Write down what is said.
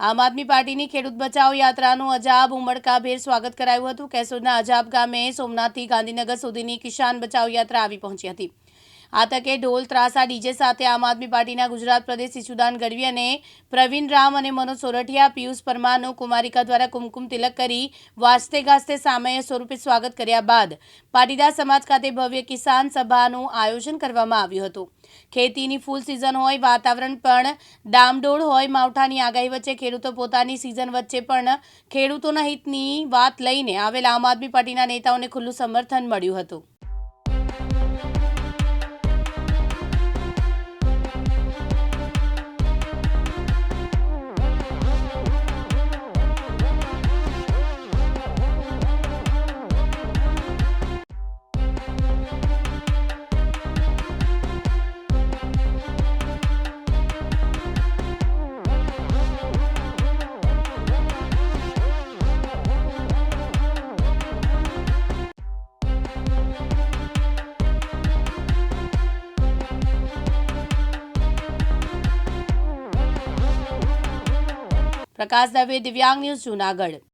આમ આદમી પાર્ટીની ખેડૂત બચાવ યાત્રાનું અજાબ ઉમળકાભેર સ્વાગત કરાયું હતું। કેશોદના અજાબ ગામે સોમનાથથી ગાંધીનગર સુધીની કિસાન બચાવ યાત્રા આવી પહોંચી હતી। આ તકે ઢોલ ત્રાસા ડીજે સાથે આમ આદમી પાર્ટીના ગુજરાત પ્રદેશ શિશુદાન ગઢવી અને પ્રવીણ રામ અને મનોજ સોરઠિયા પિયુષ પરમારનું કુમારિકા દ્વારા કુમકુમ તિલક કરી વાજતે ગાજતે સામૈયા સ્વરૂપે સ્વાગત કર્યા બાદ પાટીદાર સમાજ ખાતે ભવ્ય કિસાન સભાનું આયોજન કરવામાં આવ્યું હતું। ખેતીની ફૂલ સિઝન હોય, વાતાવરણ પણ ડામડોળ હોય, માવઠાની આગાહી વચ્ચે ખેડૂતો પોતાની સિઝન વચ્ચે પણ ખેડૂતોના હિતની વાત લઈને આવેલા આમ આદમી પાર્ટીના નેતાઓને ખુલ્લું સમર્થન મળ્યું હતું। प्रकाश दवे, दिव्यांग न्यूज़, जूनागढ़।